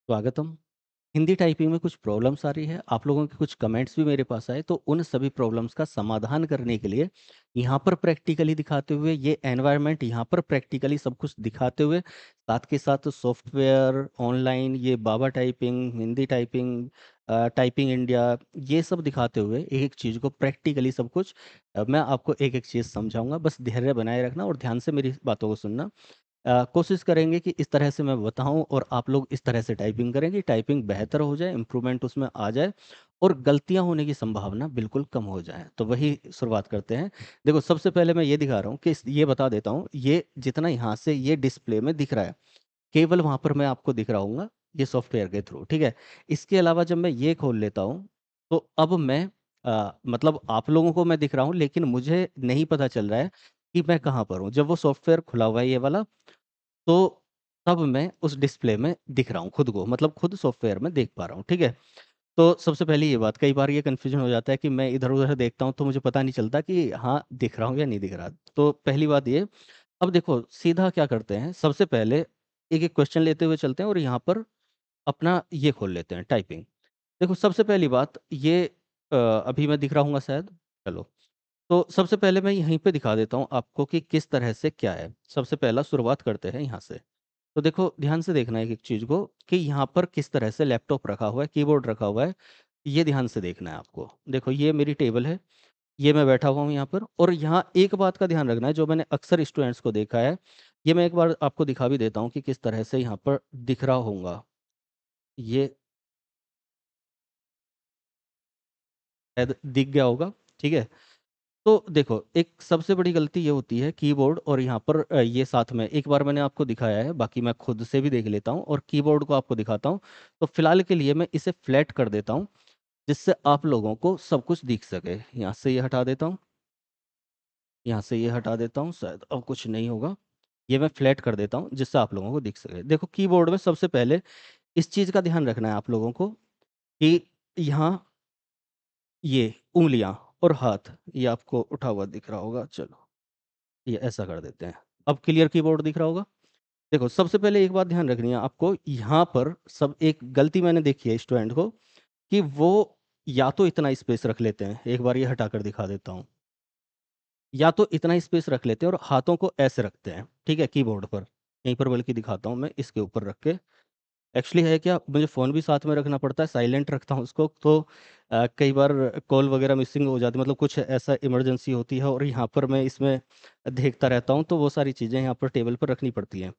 स्वागतम। हिंदी टाइपिंग में कुछ प्रॉब्लम्स आ रही है, आप लोगों के कुछ कमेंट्स भी मेरे पास आए, तो उन सभी प्रॉब्लम्स का समाधान करने के लिए यहाँ पर प्रैक्टिकली दिखाते हुए, ये एनवायरनमेंट यहाँ पर प्रैक्टिकली सब कुछ दिखाते हुए, साथ के साथ सॉफ्टवेयर, ऑनलाइन, ये बाबा typing, Hindi typing, typing India, ये सब दिखाते हुए एक-एक चीज़ को प्रैक्टिकली सब कुछ मैं आपको एक-एक चीज़ समझाऊँगा। बस धैर्य बनाए रखना और ध्यान से मेरी बातों को सुनना। कोशिश करेंगे कि इस तरह से मैं बताऊँ और आप लोग इस तरह से टाइपिंग करें कि टाइपिंग बेहतर हो जाए, इम्प्रूवमेंट उसमें आ जाए और गलतियाँ होने की संभावना बिल्कुल कम हो जाए। तो वही शुरुआत करते हैं। देखो, सबसे पहले मैं ये दिखा रहा हूँ कि ये बता देता हूँ, ये जितना यहाँ से ये डिस्प्ले में दिख रहा है, केवल वहाँ पर मैं आपको दिख रहा हूँगा, ये सॉफ्टवेयर के थ्रू, ठीक है? इसके अलावा जब मैं ये खोल लेता हूँ, तो अब मैं मतलब आप लोगों को मैं दिख रहा हूँ, लेकिन मुझे नहीं पता चल रहा है कि मैं कहाँ पर हूँ। जब वो सॉफ्टवेयर खुला हुआ है ये वाला, तो तब मैं उस डिस्प्ले में दिख रहा हूँ खुद को, मतलब खुद सॉफ्टवेयर में देख पा रहा हूँ, ठीक है? तो सबसे पहली ये बात, कई बार ये कन्फ्यूज़न हो जाता है कि मैं इधर-उधर देखता हूँ, तो मुझे पता नहीं चलता कि हाँ, दिख रहा हूँ या नहीं दिख रहा। तो पहली बात ये, अब देखो सीधा क्या करते हैं, सबसे पहले एक-एक क्वेश्चन लेते हुए चलते हैं और यहाँ पर अपना ये खोल लेते हैं टाइपिंग। देखो, सबसे पहली बात ये अभी मैं दिख रहा हूँगा शायद? चलो, तो सबसे पहले मैं यहीं पे दिखा देता हूँ आपको कि किस तरह से क्या है। सबसे पहला शुरुआत करते हैं यहाँ से। तो देखो, ध्यान से देखना है एक-एक चीज़ को कि यहाँ पर किस तरह से लैपटॉप रखा हुआ है, कीबोर्ड रखा हुआ है, ये ध्यान से देखना है आपको। देखो, ये मेरी टेबल है, ये मैं बैठा हुआ हूँ यहाँ पर और यहाँ एक बात का ध्यान रखना है, जो मैंने अक्सर स्टूडेंट्स को देखा है, ये मैं एक बार आपको दिखा भी देता हूँ कि किस तरह से यहाँ पर दिख रहा होऊँगा। ये शायद दिख गया होगा, ठीक है? तो देखो, एक सबसे बड़ी गलती ये होती है कीबोर्ड और यहाँ पर ये साथ में एक बार मैंने आपको दिखाया है, बाकी मैं खुद से भी देख लेता हूँ और कीबोर्ड को आपको दिखाता हूँ। तो फिलहाल के लिए मैं इसे फ्लैट कर देता हूँ, जिससे आप लोगों को सब कुछ दिख सके। यहाँ से ये हटा देता हूँ, यहाँ से ये हटा देता हूँ, शायद अब कुछ नहीं होगा। ये मैं फ्लैट कर देता हूँ, जिससे आप लोगों को दिख सके। देखो, कीबोर्ड में सबसे पहले इस चीज़ का ध्यान रखना है आप लोगों को कि यहाँ ये उँगलियाँ और हाथ, ये आपको उठा हुआ दिख रहा होगा। चलो, ये ऐसा कर देते हैं। अब क्लियर कीबोर्ड दिख रहा होगा? देखो, सबसे पहले एक बात ध्यान रखनी है आपको, यहाँ पर सब एक गलती मैंने देखी है स्टूडेंट को कि वो या तो इतना स्पेस रख लेते हैं, एक बार ये हटाकर दिखा देता हूँ। या तो इतना स्पेस रख लेते हैं और हाथों को ऐसे रखते हैं, ठीक है? कीबोर्ड पर। यहीं पर बल्कि दिखाता हूँ मैं, इसके ऊपर रख के। एक्चुअली है क्या, मुझे फ़ोन भी साथ में रखना पड़ता है, साइलेंट रखता हूँ उसको, तो कई बार कॉल वगैरह मिसिंग हो जाती है, मतलब कुछ ऐसा इमरजेंसी होती है और यहाँ पर मैं इसमें देखता रहता हूँ, तो वो सारी चीज़ें यहाँ पर टेबल पर रखनी पड़ती हैं।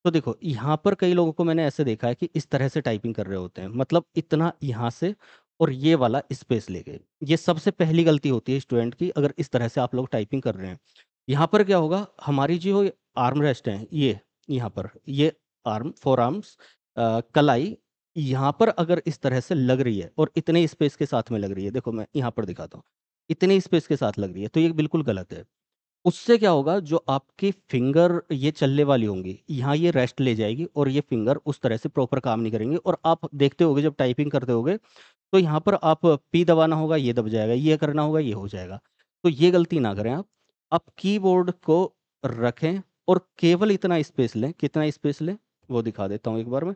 तो देखो, यहाँ पर कई लोगों को मैंने ऐसे देखा है कि इस तरह से टाइपिंग कर रहे होते हैं, मतलब इतना यहाँ से और ये वाला स्पेस लेके। ये सबसे पहली गलती होती है स्टूडेंट की, अगर इस तरह से आप लोग टाइपिंग कर रहे हैं। यहाँ पर क्या होगा, हमारी जो आर्म रेस्ट है, ये यहाँ पर, ये आर्म, फोर आर्म्स, कलाई, यहाँ पर अगर इस तरह से लग रही है और इतने स्पेस के साथ में लग रही है, देखो मैं यहाँ पर दिखाता हूँ, इतने स्पेस के साथ लग रही है, तो ये बिल्कुल गलत है। उससे क्या होगा, जो आपकी फ़िंगर ये चलने वाली होंगी, यहाँ ये रेस्ट ले जाएगी और ये फ़िंगर उस तरह से प्रॉपर काम नहीं करेंगी और आप देखते होंगे जब टाइपिंग करते होंगे, तो यहाँ पर आप पी दबाना होगा, ये दब जाएगा, ये करना होगा, ये हो जाएगा। तो ये गलती ना करें आप। आप कीबोर्ड को रखें और केवल इतना स्पेस लें, कितना स्पेस लें, वो दिखा देता हूँ एक बार मैं।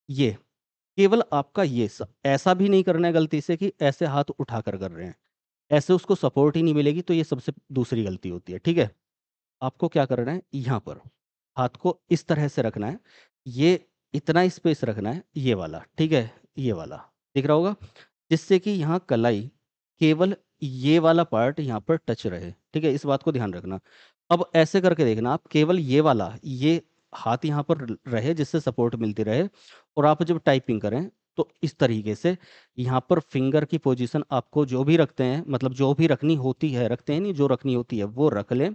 ये, केवल आपका ये ऐसा भी नहीं करना है गलती से कि ऐसे हाथ उठाकर कर रहे हैं। ऐसे उसको सपोर्ट ही नहीं मिलेगी, तो ये सबसे दूसरी गलती होती है, ठीक है? आपको क्या करना है, यहाँ पर हाथ को इस तरह से रखना है, ये इतना स्पेस रखना है, ये वाला, ठीक है? ये वाला, दिख रहा होगा? जिससे कि यहाँ कलाई, केवल ये वाला पार्ट यहाँ पर टच रहे, ठीक है? इस बात को ध्यान रखना। अब ऐसे करके देखना आप, केवल ये वाला, ये हाथ यहाँ पर रहे, जिससे सपोर्ट मिलती रहे और आप जब टाइपिंग करें, तो इस तरीके से यहाँ पर फिंगर की पोजीशन आपको जो भी रखते हैं, मतलब जो भी रखनी होती है, रखते हैं नहीं, जो रखनी होती है, वो रख लें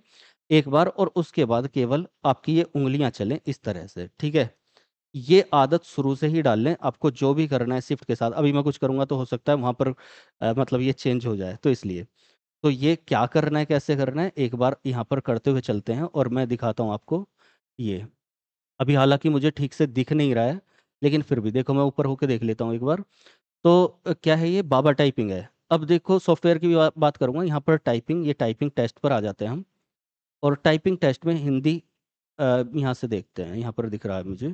एक बार और उसके बाद केवल आपकी ये उँगलियाँ चलें इस तरह से, ठीक है? ये आदत शुरू से ही डाल लें, आपको जो भी करना है शिफ्ट के साथ, अभी मैं कुछ करूँगा तो हो सकता है वहाँ पर मतलब ये चेंज हो जाए, तो इसलिए। तो ये क्या करना है, कैसे करना है, एक बार यहाँ पर करते हुए चलते हैं और मैं दिखाता हूँ आपको ये। अभी हालाँकि मुझे ठीक से दिख नहीं रहा है, लेकिन फिर भी देखो मैं ऊपर होके देख लेता हूँ एक बार। तो क्या है, ये बाबा टाइपिंग है। अब देखो, सॉफ्टवेयर की भी बात करूँगा, यहाँ पर टाइपिंग, ये टाइपिंग टेस्ट पर आ जाते हैं हम और टाइपिंग टेस्ट में हिंदी यहाँ से देखते हैं, यहाँ पर दिख रहा है मुझे।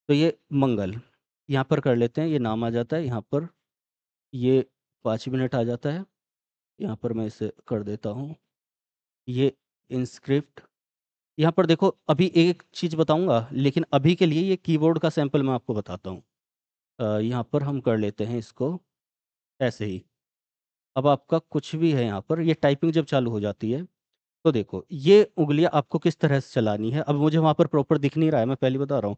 तो ये मंगल, यहाँ पर कर लेते हैं, ये नाम आ जाता है यहाँ पर, ये 5 मिनट आ जाता है। यहाँ पर मैं इसे कर देता हूँ, ये इंस्क्रिप्ट। यहाँ पर देखो, अभी एक चीज़ बताऊंगा, लेकिन अभी के लिए ये कीबोर्ड का सैंपल मैं आपको बताता हूँ। यहाँ पर हम कर लेते हैं इसको ऐसे ही। अब आपका कुछ भी है यहाँ पर, ये टाइपिंग जब चालू हो जाती है तो देखो ये उंगलियां आपको किस तरह से चलानी है। अब मुझे वहां पर प्रॉपर दिख नहीं रहा है, मैं पहले बता रहा हूँ।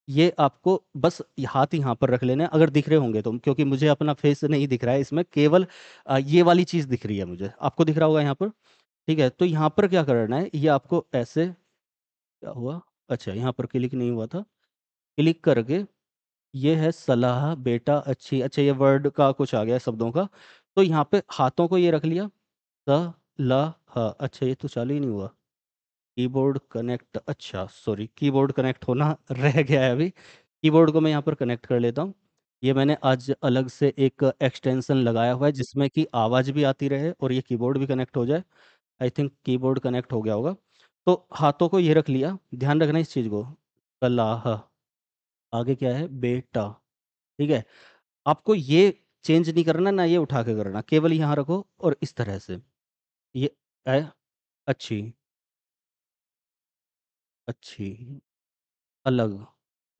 ये आपको बस हाथ यहाँ पर रख लेना है, अगर दिख रहे होंगे तो, क्योंकि मुझे अपना फेस नहीं दिख रहा है इसमें, केवल ये वाली चीज़ दिख रही है मुझे, आपको दिख रहा होगा यहाँ पर। ठीक है, तो यहाँ पर क्या करना है, ये आपको ऐसे, क्या हुआ, अच्छा यहाँ पर क्लिक नहीं हुआ था, क्लिक करके ये है सलाह बेटा अच्छी, अच्छा ये वर्ड का कुछ आ गया शब्दों का, तो यहाँ पे हाथों को ये रख लिया, स ल ह, अच्छा ये तो चालू ही नहीं हुआ, कीबोर्ड कनेक्ट, अच्छा सॉरी, कीबोर्ड कनेक्ट होना रह गया है अभी। कीबोर्ड को मैं यहाँ पर कनेक्ट कर लेता हूँ। ये मैंने आज अलग से एक एक्सटेंशन लगाया हुआ है जिसमें कि आवाज़ भी आती रहे और ये कीबोर्ड भी कनेक्ट हो जाए। आई थिंक कीबोर्ड कनेक्ट हो गया होगा। तो हाथों को ये रख लिया, ध्यान रखना इस चीज़ को, सलाह, आगे क्या है, बेटा। ठीक है, आपको ये चेंज नहीं करना, ना ये उठा के करना, केवल यहाँ रखो और इस तरह से, ये है अच्छी, अच्छी, अलग।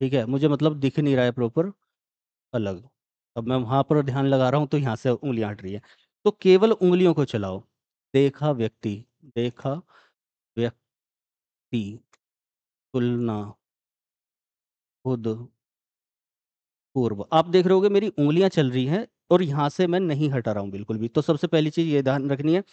ठीक है, मुझे मतलब दिख नहीं रहा है प्रॉपर, अलग। अब मैं वहां पर ध्यान लगा रहा हूँ तो यहाँ से उंगलियां हट रही है। तो केवल उंगलियों को चलाओ, देखा व्यक्ति, देखा व्यक्ति, तुलना, खुद, पूर्व। आप देख रहे होगे मेरी उंगलियां चल रही हैं और यहाँ से मैं नहीं हटा रहा हूँ बिल्कुल भी। तो सबसे पहली चीज ये ध्यान रखनी है,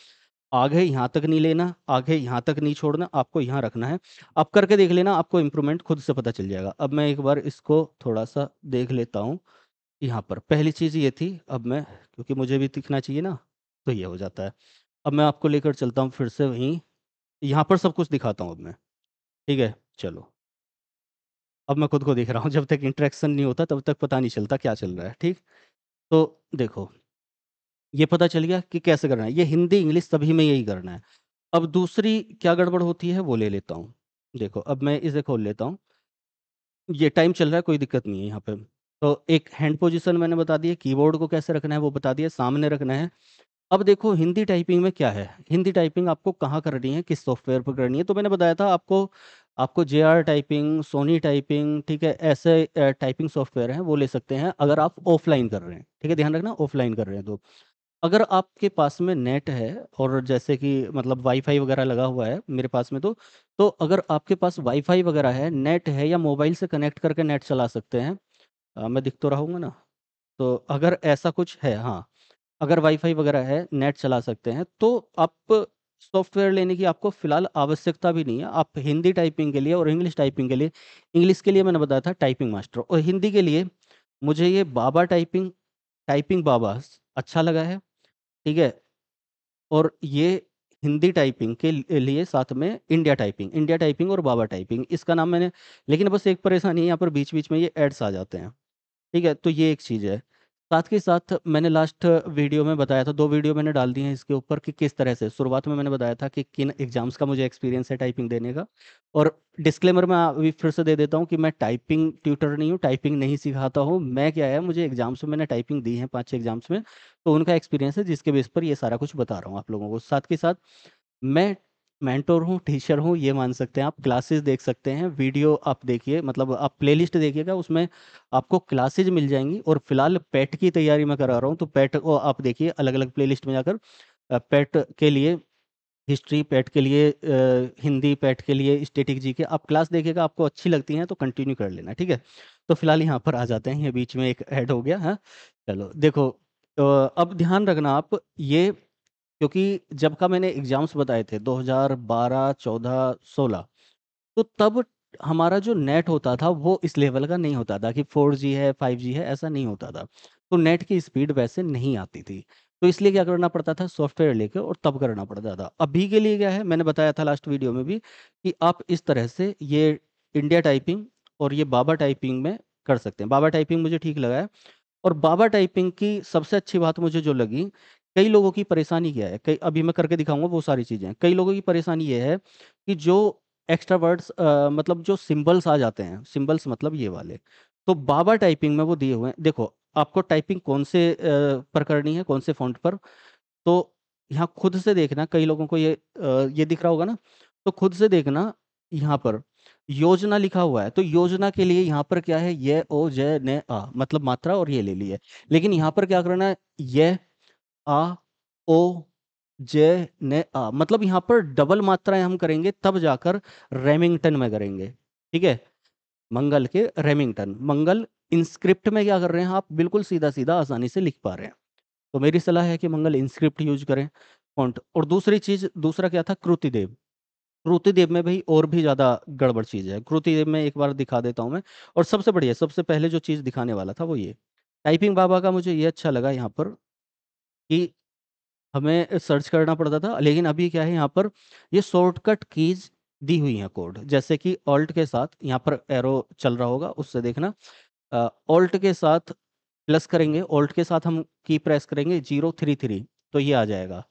आगे यहाँ तक नहीं लेना, आगे यहाँ तक नहीं छोड़ना, आपको यहाँ रखना है। आप करके देख लेना, आपको इम्प्रूवमेंट खुद से पता चल जाएगा। अब मैं एक बार इसको थोड़ा सा देख लेता हूँ। यहाँ पर पहली चीज़ ये थी, अब मैं, क्योंकि मुझे भी दिखना चाहिए ना, तो ये हो जाता है। अब मैं आपको लेकर चलता हूँ फिर से वहीं, यहाँ पर सब कुछ दिखाता हूँ अब मैं। ठीक है, चलो। अब मैं खुद को देख रहा हूँ, जब तक इंटरेक्शन नहीं होता तब तक पता नहीं चलता क्या चल रहा है। ठीक, तो देखो, ये पता चल गया कि कैसे करना है, ये हिंदी इंग्लिश सभी में यही करना है। अब दूसरी क्या गड़बड़ होती है वो ले लेता हूँ। देखो, अब मैं इसे खोल लेता हूँ, ये टाइम चल रहा है, कोई दिक्कत नहीं है यहाँ पे। तो एक हैंड पोजीशन मैंने बता दी है, कीबोर्ड को कैसे रखना है वो बता दिया, सामने रखना है। अब देखो हिंदी टाइपिंग में क्या है, हिंदी टाइपिंग आपको कहाँ करनी है, किस सॉफ्टवेयर पर करनी है, तो मैंने बताया था आपको, आपको JR टाइपिंग, सोनी टाइपिंग, ठीक है, ऐसे टाइपिंग सॉफ्टवेयर हैं वो ले सकते हैं अगर आप ऑफलाइन कर रहे हैं। ठीक है, ध्यान रखना ऑफलाइन कर रहे हैं तो। अगर आपके पास में नेट है और जैसे कि मतलब वाईफाई वगैरह लगा हुआ है मेरे पास में, तो अगर आपके पास वाईफाई वगैरह है, नेट है, या मोबाइल से कनेक्ट करके नेट चला सकते हैं। मैं दिख तो रहूँगा ना, तो अगर ऐसा कुछ है, हाँ, अगर वाईफाई वगैरह है, नेट चला सकते हैं, तो आप सॉफ्टवेयर लेने की आपको फिलहाल आवश्यकता भी नहीं है। आप हिंदी टाइपिंग के लिए और इंग्लिश टाइपिंग के लिए, इंग्लिश के लिए मैंने बताया था टाइपिंग मास्टर, और हिंदी के लिए मुझे ये बाबा टाइपिंग, टाइपिंग बाबा अच्छा लगा है। ठीक है, और ये हिंदी टाइपिंग के लिए साथ में इंडिया टाइपिंग, इंडिया टाइपिंग और बाबा टाइपिंग, इसका नाम मैंने, लेकिन बस एक परेशानी है, यहाँ पर बीच बीच में ये एड्स आ जाते हैं। ठीक है, तो ये एक चीज़ है। साथ के साथ मैंने लास्ट वीडियो में बताया था, 2 वीडियो मैंने डाल दी हैं इसके ऊपर, कि किस तरह से शुरुआत में मैंने बताया था कि किन एग्जाम्स का मुझे एक्सपीरियंस है टाइपिंग देने का। और डिस्क्लेमर मैं अभी फिर से दे देता हूँ कि मैं टाइपिंग ट्यूटर नहीं हूँ, टाइपिंग नहीं सिखाता हूँ मैं। क्या है, मुझे एग्जाम्स में मैंने टाइपिंग दी है 5-6 एग्जाम्स में, तो उनका एक्सपीरियंस है जिसके बेस पर ये सारा कुछ बता रहा हूँ आप लोगों को। साथ के साथ मैं मेंटोर हूँ, टीचर हूँ, ये मान सकते हैं आप। क्लासेस देख सकते हैं, वीडियो आप देखिए, मतलब आप प्लेलिस्ट देखिएगा, उसमें आपको क्लासेज मिल जाएंगी। और फिलहाल पेट की तैयारी मैं करा रहा हूँ, तो पेट को आप देखिए अलग अलग प्लेलिस्ट में जाकर। पेट के लिए हिस्ट्री, पेट के लिए हिंदी, पेट के लिए स्टैटिक जी के, आप क्लास देखिएगा, आपको अच्छी लगती हैं तो कंटिन्यू कर लेना। ठीक है, तो फिलहाल यहाँ पर आ जाते हैं, ये बीच में एक ऐड हो गया है। चलो देखो, अब ध्यान रखना आप ये, क्योंकि जब का मैंने एग्जाम्स बताए थे 2012, 14, 16, तो तब हमारा जो नेट होता था वो इस लेवल का नहीं होता था कि 4G है, 5G है, ऐसा नहीं होता था। तो नेट की स्पीड वैसे नहीं आती थी, तो इसलिए क्या करना पड़ता था, सॉफ्टवेयर लेके, और तब करना पड़ता था। अभी के लिए क्या है, मैंने बताया था लास्ट वीडियो में भी, कि आप इस तरह से ये इंडिया टाइपिंग और ये बाबा टाइपिंग में कर सकते हैं। बाबा टाइपिंग मुझे ठीक लगा है। और बाबा टाइपिंग की सबसे अच्छी बात मुझे जो लगी, कई लोगों की परेशानी क्या है, कई, अभी मैं करके दिखाऊंगा वो सारी चीज़ें। कई लोगों की परेशानी ये है कि जो एक्स्ट्रा वर्ड्स, मतलब जो सिंबल्स आ जाते हैं, सिंबल्स मतलब ये वाले, तो बाबा टाइपिंग में वो दिए हुए हैं, देखो आपको टाइपिंग कौन से पर करनी है, कौन से फॉन्ट पर। तो यहाँ खुद से देखना, कई लोगों को ये दिख रहा होगा ना, तो खुद से देखना यहाँ पर योजना लिखा हुआ है, तो योजना के लिए यहाँ पर क्या है, ये ओ जय ने आ, मतलब मात्रा और ये ले ली है। लेकिन यहाँ पर क्या करना है, ये आ ओ जय ने आ, मतलब यहाँ पर डबल मात्राएं हम करेंगे तब जाकर रेमिंगटन में करेंगे। ठीक है, मंगल के रेमिंगटन, मंगल इंस्क्रिप्ट में क्या कर रहे हैं आप, बिल्कुल सीधा सीधा आसानी से लिख पा रहे हैं। तो मेरी सलाह है कि मंगल इंस्क्रिप्ट यूज करें फॉन्ट। और दूसरी चीज, दूसरा क्या था, कृतिदेव। कृतिदेव में भाई और भी ज्यादा गड़बड़ चीज है, कृतिदेव में एक बार दिखा देता हूं मैं। और सबसे बढ़िया, सबसे पहले जो चीज दिखाने वाला था वो ये टाइपिंग बाबा का, मुझे ये अच्छा लगा यहाँ पर कि हमें सर्च करना पड़ता था, लेकिन अभी क्या है यहाँ पर, ये शॉर्टकट कीज दी हुई है कोड, जैसे कि ऑल्ट के साथ यहाँ पर एरो चल रहा होगा, उससे देखना, ऑल्ट के साथ प्लस करेंगे, ऑल्ट के साथ हम की प्रेस करेंगे 033, तो ये आ जाएगा।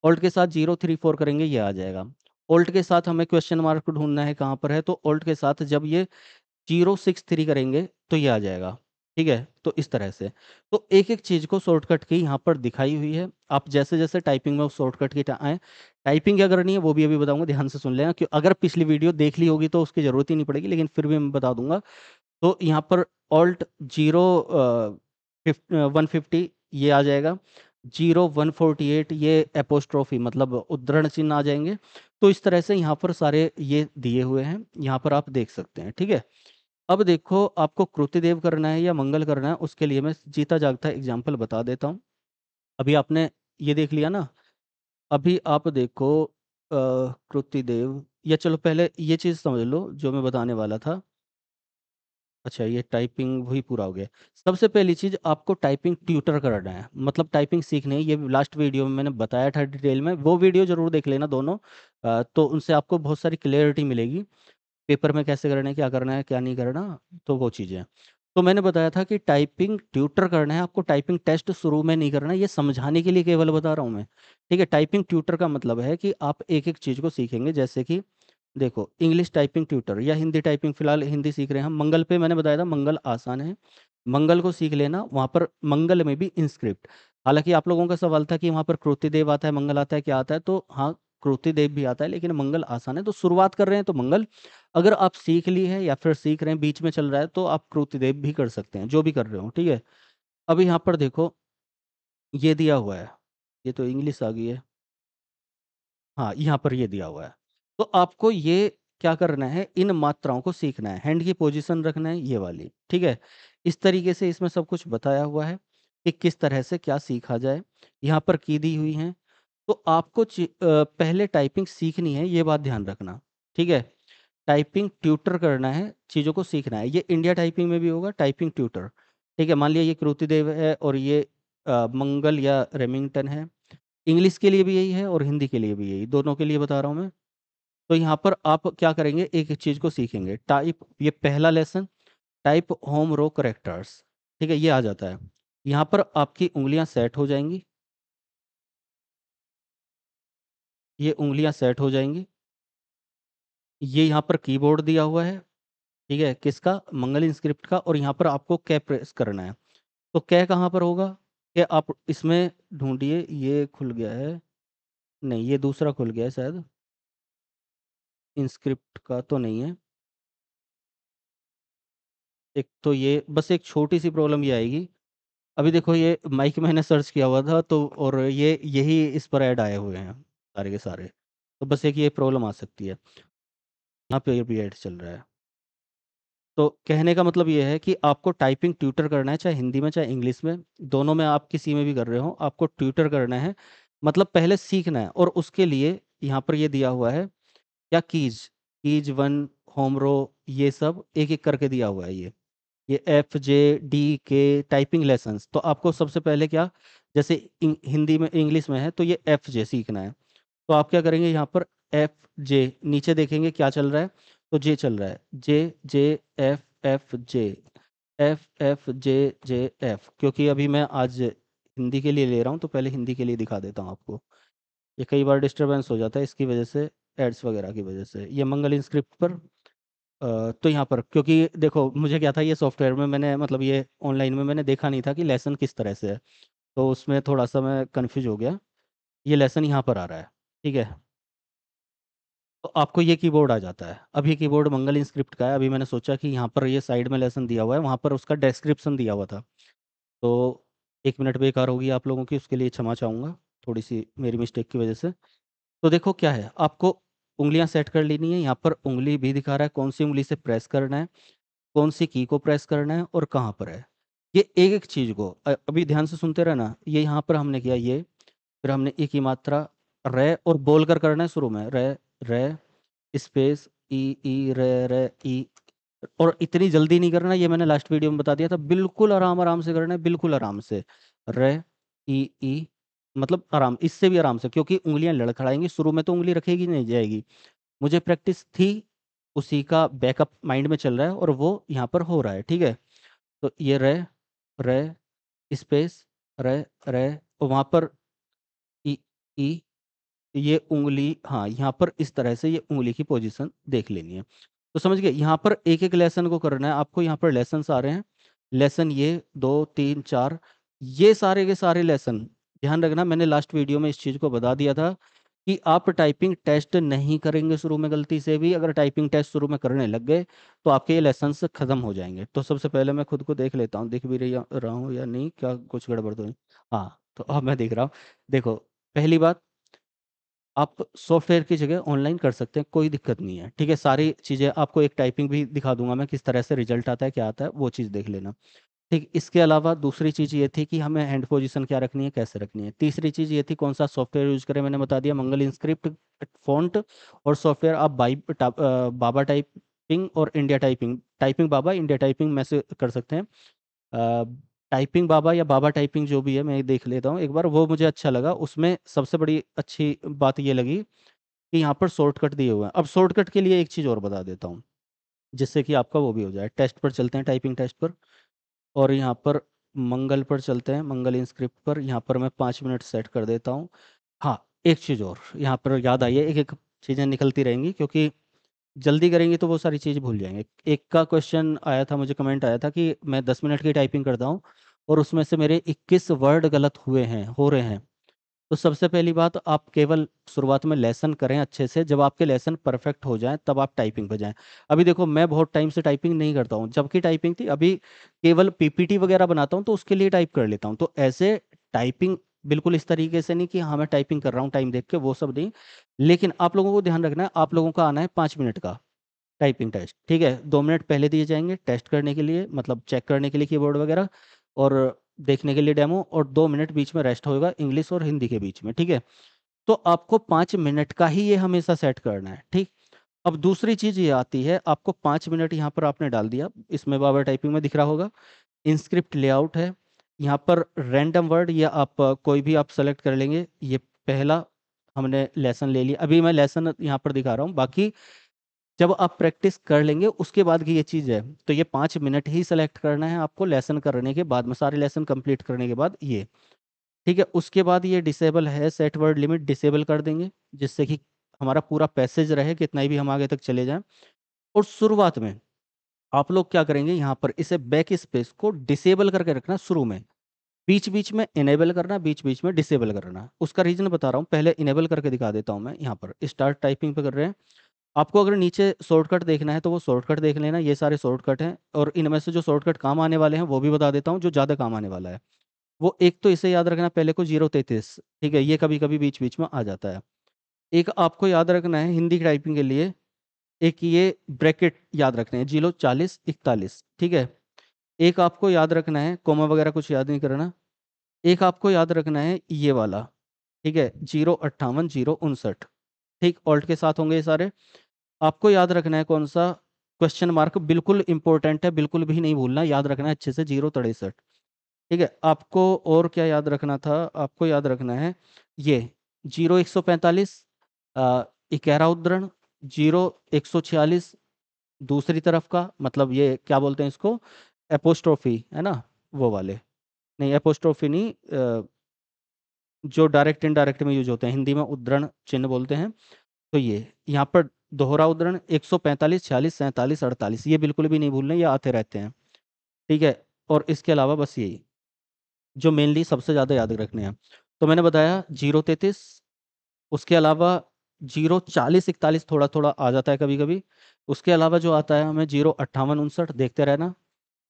ऑल्ट के साथ 034 करेंगे, ये आ जाएगा। ऑल्ट के साथ हमें क्वेश्चन मार्क ढूंढना है कहाँ पर है, तो ऑल्ट के साथ जब ये 063 करेंगे तो ये आ जाएगा। ठीक है, तो इस तरह से, तो एक एक चीज को शॉर्टकट की यहाँ पर दिखाई हुई है। आप जैसे जैसे टाइपिंग में शॉर्टकट की आए, टाइपिंग क्या करनी है वो भी अभी बताऊंगा, ध्यान से सुन लेना, कि अगर पिछली वीडियो देख ली होगी तो उसकी जरूरत ही नहीं पड़ेगी, लेकिन फिर भी मैं बता दूंगा। तो यहाँ पर ऑल्ट 150 ये आ जाएगा, 148 ये एपोस्ट्रोफी मतलब उद्धरण चिन्ह आ जाएंगे। तो इस तरह से यहाँ पर सारे ये दिए हुए हैं, यहाँ पर आप देख सकते हैं। ठीक है, अब देखो आपको कृतिदेव करना है या मंगल करना है, उसके लिए मैं जीता जागता एग्जाम्पल बता देता हूँ। अभी आपने ये देख लिया ना, अभी आप देखो कृतिदेव, या चलो पहले ये चीज़ समझ लो जो मैं बताने वाला था। अच्छा, ये टाइपिंग वही पूरा हो गया। सबसे पहली चीज, आपको टाइपिंग ट्यूटर करना है, मतलब टाइपिंग सीखनी है। ये लास्ट वीडियो में मैंने बताया था डिटेल में, वो वीडियो जरूर देख लेना दोनों। तो उनसे आपको बहुत सारी क्लियरिटी मिलेगी, पेपर में कैसे करना है, क्या करना है, क्या नहीं करना, तो वो चीज़ें। तो मैंने बताया था कि टाइपिंग ट्यूटर करना है आपको, टाइपिंग टेस्ट शुरू में नहीं करना है, ये समझाने के लिए केवल बता रहा हूँ मैं। ठीक है, टाइपिंग ट्यूटर का मतलब है कि आप एक एक चीज़ को सीखेंगे, जैसे कि देखो इंग्लिश टाइपिंग ट्यूटर या हिंदी टाइपिंग, फिलहाल हिंदी सीख रहे हैं हम, मंगल पे मैंने बताया था मंगल आसान है, मंगल को सीख लेना। वहाँ पर मंगल में भी इंस्क्रिप्ट, हालांकि आप लोगों का सवाल था कि वहाँ पर कृतिदेव आता है, मंगल आता है, क्या आता है, तो हाँ कृतिदेव भी आता है, लेकिन मंगल आसान है। तो शुरुआत कर रहे हैं तो मंगल, अगर आप सीख ली है या फिर सीख रहे हैं बीच में चल रहा है तो आप कृतिदेव भी कर सकते हैं, जो भी कर रहे हो। ठीक है, अब यहाँ पर देखो ये दिया हुआ है, ये तो इंग्लिश आ गई है, हाँ यहाँ पर ये दिया हुआ है। तो आपको ये क्या करना है, इन मात्राओं को सीखना है, हैंड की पोजीशन रखना है ये वाली। ठीक है, इस तरीके से इसमें सब कुछ बताया हुआ है कि किस तरह से क्या सीखा जाए, यहाँ पर की दी हुई है। तो आपको पहले टाइपिंग सीखनी है, ये बात ध्यान रखना। ठीक है, टाइपिंग ट्यूटर करना है, चीज़ों को सीखना है, ये इंडिया टाइपिंग में भी होगा टाइपिंग ट्यूटर। ठीक है, मान लिया ये कृतिदेव है और ये मंगल या रेमिंगटन है, इंग्लिश के लिए भी यही है और हिंदी के लिए भी यही, दोनों के लिए बता रहा हूँ मैं। तो यहाँ पर आप क्या करेंगे, एक एक चीज को सीखेंगे। टाइप, ये पहला लेसन, टाइप होम रो करेक्टर्स। ठीक है, ये आ जाता है, यहाँ पर आपकी उंगलियां सेट हो जाएंगी, ये उंगलियां सेट हो जाएंगी। ये यहाँ पर कीबोर्ड दिया हुआ है, ठीक है, किसका, मंगल इंस्क्रिप्ट का, और यहाँ पर आपको कै प्रेस करना है। तो कै कहाँ पर होगा, कि आप इसमें ढूंढिए, ये खुल गया है, नहीं ये दूसरा खुल गया है शायद, इंस्क्रिप्ट का तो नहीं है। एक तो ये बस एक छोटी सी प्रॉब्लम ये आएगी, अभी देखो ये माइक मैंने सर्च किया हुआ था तो, और ये यही इस पर ऐड आए हुए हैं सारे के सारे, तो बस एक ये प्रॉब्लम आ सकती है, यहाँ पे भी ऐड चल रहा है। तो कहने का मतलब ये है कि आपको टाइपिंग ट्यूटर करना है, चाहे हिंदी में चाहे इंग्लिश में, दोनों में, आप किसी में भी कर रहे हो, आपको ट्यूटर करना है, मतलब पहले सीखना है। और उसके लिए यहाँ पर ये दिया हुआ है क्या, कीज, कीज वन, होम रो, ये सब एक एक करके दिया हुआ है। ये एफ जे डी के टाइपिंग लेसन्स, तो आपको सबसे पहले क्या, जैसे हिंदी में इंग्लिश में है तो ये एफ जे सीखना है। तो आप क्या करेंगे, यहाँ पर एफ जे, नीचे देखेंगे क्या चल रहा है, तो जे चल रहा है, जे जे एफ एफ जे, एफ एफ जे जे एफ, क्योंकि अभी मैं आज हिंदी के लिए ले रहा हूँ तो पहले हिंदी के लिए दिखा देता हूँ आपको। ये कई बार डिस्टरबेंस हो जाता है इसकी वजह से, एड्स वगैरह की वजह से। ये मंगल इंस्क्रिप्ट पर तो यहाँ पर क्योंकि देखो मुझे क्या था, ये सॉफ्टवेयर में मैंने मतलब ये ऑनलाइन में मैंने देखा नहीं था कि लेसन किस तरह से है, तो उसमें थोड़ा सा मैं कंफ्यूज हो गया। ये लेसन यहाँ पर आ रहा है, ठीक है। तो आपको ये कीबोर्ड आ जाता है। अब ये कीबोर्ड मंगल इंस्क्रिप्ट का है। अभी मैंने सोचा कि यहाँ पर ये साइड में लेसन दिया हुआ है, वहाँ पर उसका डिस्क्रिप्शन दिया हुआ था। तो 1 मिनट बेकार होगी आप लोगों की, उसके लिए क्षमा चाहूँगा, थोड़ी सी मेरी मिस्टेक की वजह से। तो देखो क्या है, आपको उंगलियां सेट कर लेनी है। यहाँ पर उंगली भी दिखा रहा है, कौन सी उंगली से प्रेस करना है, कौन सी की को प्रेस करना है और कहाँ पर है। ये एक एक चीज को अभी ध्यान से सुनते रहना। ये यहाँ पर हमने किया ये, फिर हमने ई की मात्रा रे और बोल कर करना है शुरू में, रे रे स्पेस ई ई रे रे ई। और इतनी जल्दी नहीं करना, ये मैंने लास्ट वीडियो में बता दिया था, बिल्कुल आराम आराम से करना है, बिल्कुल आराम से। रे ई मतलब आराम, इससे भी आराम से, क्योंकि उंगलियां लड़खड़ाएंगी शुरू में, तो उंगली रखेगी नहीं जाएगी। मुझे प्रैक्टिस थी, उसी का बैकअप माइंड में चल रहा है और वो यहाँ पर हो रहा है, ठीक है। तो ये रे रे स्पेस रे रे, और वहाँ पर ई ई, ये उंगली, हाँ यहाँ पर इस तरह से ये उंगली की पोजीशन देख लेनी है। तो समझ गए, यहाँ पर एक एक लेसन को करना है आपको। यहाँ पर लेसन आ रहे हैं, लेसन ये 2 3 4, ये सारे के सारे लेसन। ध्यान रखना, मैंने लास्ट वीडियो में इस चीज़ को बता दिया था कि आप टाइपिंग टेस्ट नहीं करेंगे शुरू में गलती से भी। अगर टाइपिंग टेस्ट शुरू में करने लग गए तो आपके ये लेसन खत्म हो जाएंगे। तो सबसे पहले मैं खुद को देख लेता हूँ, दिख भी रहा हूँ या नहीं, क्या कुछ गड़बड़ तो नहीं। हाँ, तो अब मैं देख रहा हूँ। देखो, पहली बात, आप सॉफ्टवेयर की जगह ऑनलाइन कर सकते हैं, कोई दिक्कत नहीं है, ठीक है। सारी चीज़ें आपको, एक टाइपिंग भी दिखा दूंगा मैं, किस तरह से रिजल्ट आता है, क्या आता है, वो चीज़ देख लेना। ठीक, इसके अलावा दूसरी चीज़ ये थी कि हमें हैंड पोजीशन क्या रखनी है, कैसे रखनी है। तीसरी चीज़ ये थी कौन सा सॉफ्टवेयर यूज करें, मैंने बता दिया, मंगल इंस्क्रिप्ट फॉन्ट। और सॉफ्टवेयर आप बाबा टाइपिंग और इंडिया टाइपिंग, टाइपिंग बाबा इंडिया टाइपिंग में से कर सकते हैं। टाइपिंग बाबा या बाबा टाइपिंग जो भी है, मैं देख लेता हूँ एक बार, वो मुझे अच्छा लगा। उसमें सबसे बड़ी अच्छी बात ये लगी कि यहाँ पर शॉर्टकट दिए हुए हैं। अब शॉर्टकट के लिए एक चीज़ और बता देता हूँ, जिससे कि आपका वो भी हो जाए। टेस्ट पर चलते हैं, टाइपिंग टेस्ट पर, और यहाँ पर मंगल पर चलते हैं, मंगल इंस्क्रिप्ट पर। यहाँ पर मैं 5 मिनट सेट कर देता हूँ। हाँ, एक चीज़ और यहाँ पर याद आई है, एक एक चीज़ें निकलती रहेंगी, क्योंकि जल्दी करेंगे तो वो सारी चीज़ भूल जाएंगे। एक का क्वेश्चन आया था, मुझे कमेंट आया था कि मैं 10 मिनट की टाइपिंग करता हूँ और उसमें से मेरे 21 वर्ड गलत हुए हैं, हो रहे हैं। तो सबसे पहली बात, आप केवल शुरुआत में लेसन करें अच्छे से। जब आपके लेसन परफेक्ट हो जाएं तब आप टाइपिंग पे जाएं। अभी देखो, मैं बहुत टाइम से टाइपिंग नहीं करता हूँ, जबकि टाइपिंग थी। अभी केवल पीपीटी वगैरह बनाता हूँ तो उसके लिए टाइप कर लेता हूँ। तो ऐसे टाइपिंग बिल्कुल इस तरीके से नहीं कि हाँ मैं टाइपिंग कर रहा हूँ टाइम देख के, वो सब नहीं। लेकिन आप लोगों को ध्यान रखना है, आप लोगों का आना है 5 मिनट का टाइपिंग टेस्ट, ठीक है। 2 मिनट पहले दिए जाएंगे टेस्ट करने के लिए, मतलब चेक करने के लिए कीबोर्ड वगैरह, और देखने के लिए डेमो, और 2 मिनट बीच में रेस्ट होएगा इंग्लिश और हिंदी के बीच में, ठीक है। तो आपको 5 मिनट का ही ये हमेशा सेट करना है, ठीक। अब दूसरी चीज ये आती है, आपको 5 मिनट यहाँ पर आपने डाल दिया, इसमें बाबर टाइपिंग में दिख रहा होगा, इंस्क्रिप्ट लेआउट है। यहाँ पर रैंडम वर्ड, या आप कोई भी आप सेलेक्ट कर लेंगे। ये पहला हमने लेसन ले लिया, अभी मैं लेसन यहाँ पर दिखा रहा हूँ, बाकी जब आप प्रैक्टिस कर लेंगे उसके बाद की ये चीज़ है। तो ये 5 मिनट ही सेलेक्ट करना है आपको लेसन करने के बाद में, सारे लेसन कंप्लीट करने के बाद ये, ठीक है। उसके बाद ये डिसेबल है, सेट वर्ड लिमिट डिसेबल कर देंगे, जिससे कि हमारा पूरा पैसेज रहे, कितना भी हम आगे तक चले जाएं। और शुरुआत में आप लोग क्या करेंगे, यहाँ पर इसे बैक स्पेस को डिसेबल करके रखना शुरू में, बीच बीच में इनेबल करना, बीच बीच में डिसेबल करना। उसका रीजन बता रहा हूँ, पहले इनेबल करके दिखा देता हूँ मैं। यहाँ पर स्टार्ट टाइपिंग पे कर रहे हैं, आपको अगर नीचे शॉर्टकट देखना है तो वो शॉर्टकट देख लेना, ये सारे शॉर्टकट हैं। और इनमें से जो शॉर्टकट काम आने वाले हैं वो भी बता देता हूँ, जो ज़्यादा काम आने वाला है। वो एक तो इसे याद रखना, पहले को 033, ठीक है, ये कभी कभी बीच बीच में आ जाता है। एक आपको याद रखना है हिंदी की टाइपिंग के लिए, एक ये ब्रैकेट याद रखने हैं, 0 40 41, ठीक है। एक आपको याद रखना है, कोमा वगैरह कुछ याद नहीं करना। एक आपको याद रखना है ये वाला, ठीक है, 0 58 0 59, ठीक, ऑल्ट के साथ होंगे ये सारे। आपको याद रखना है कौन सा, क्वेश्चन मार्क बिल्कुल इंपॉर्टेंट है, बिल्कुल भी नहीं भूलना, याद रखना है अच्छे से, 0 63, ठीक है। आपको और क्या याद रखना था, आपको याद रखना है ये 0 145, 11 उद्धरण, 0 146, दूसरी तरफ का, मतलब ये क्या बोलते हैं इसको, एपोस्ट्रोफी है ना, वो वाले। नहीं, एपोस्ट्रोफी नहीं, जो डायरेक्ट इनडायरेक्ट में यूज होते हैं, हिंदी में उद्धरण चिन्ह बोलते हैं। तो ये यहाँ पर दोहरा उद्धरण 145, 46, 47, 48, ये बिल्कुल भी नहीं भूलने, ये आते रहते हैं। ठीक है। और इसके अलावा बस यही जो मेनली सबसे ज्यादा याद रखने हैं। तो मैंने बताया 033, उसके अलावा 040, 41 थोड़ा थोड़ा आ जाता है कभी कभी। उसके अलावा जो आता है हमें 058, 59, देखते रहना।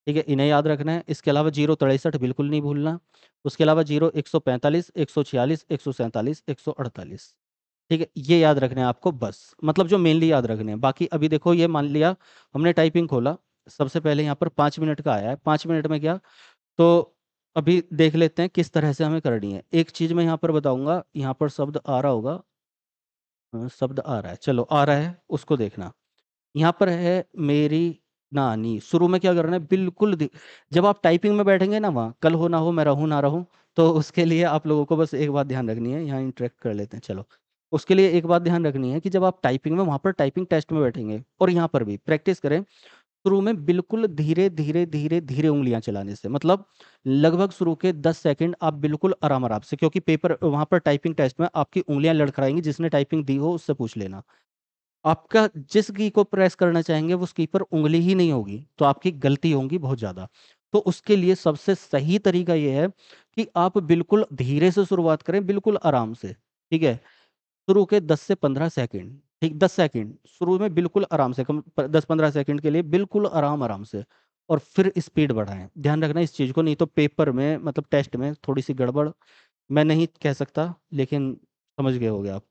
ठीक है, इन्हें याद रखना है। इसके अलावा 063 बिल्कुल नहीं भूलना। उसके अलावा 145, 146, 147, 148। ठीक है, ये याद रखने हैं आपको बस, मतलब जो मेनली याद रखने हैं। बाकी अभी देखो, ये मान लिया हमने टाइपिंग खोला, सबसे पहले यहाँ पर 5 मिनट का आया है, 5 मिनट में क्या, तो अभी देख लेते हैं किस तरह से हमें करनी है। एक चीज मैं यहाँ पर बताऊंगा, यहाँ पर शब्द आ रहा होगा, शब्द आ रहा है, चलो आ रहा है, उसको देखना। यहाँ पर है मेरी नानी, शुरू में क्या करना है, बिल्कुल जब आप टाइपिंग में बैठेंगे ना, वहाँ कल हो ना हो, मैं रहूँ ना रहूँ, तो उसके लिए आप लोगों को बस एक बात ध्यान रखनी है, यहाँ इंटरेक्ट कर लेते हैं चलो। उसके लिए एक बात ध्यान रखनी है कि जब आप टाइपिंग में वहाँ पर टाइपिंग टेस्ट में बैठेंगे, और यहाँ पर भी प्रैक्टिस करें, शुरू में बिल्कुल धीरे धीरे धीरे धीरे उंगलियां चलाने से, मतलब लगभग शुरू के 10 सेकंड आप बिल्कुल आराम आराम से, क्योंकि पेपर वहां पर टाइपिंग टेस्ट में आपकी उंगलियां लड़खड़ाएंगी, जिसने टाइपिंग दी हो उससे पूछ लेना। आपका जिस की को प्रेस करना चाहेंगे वो की पर उंगली ही नहीं होगी, तो आपकी गलती होंगी बहुत ज्यादा। तो उसके लिए सबसे सही तरीका यह है कि आप बिल्कुल धीरे से शुरुआत करें, बिल्कुल आराम से। ठीक है, शुरू के 10 से 15 सेकंड, ठीक, 10 सेकंड शुरू में बिल्कुल आराम से, कम 10-15 सेकंड के लिए बिल्कुल आराम आराम से, और फिर स्पीड बढ़ाएं। ध्यान रखना इस चीज को, नहीं तो पेपर में मतलब टेस्ट में थोड़ी सी गड़बड़, मैं नहीं कह सकता लेकिन समझ गए होगे आप।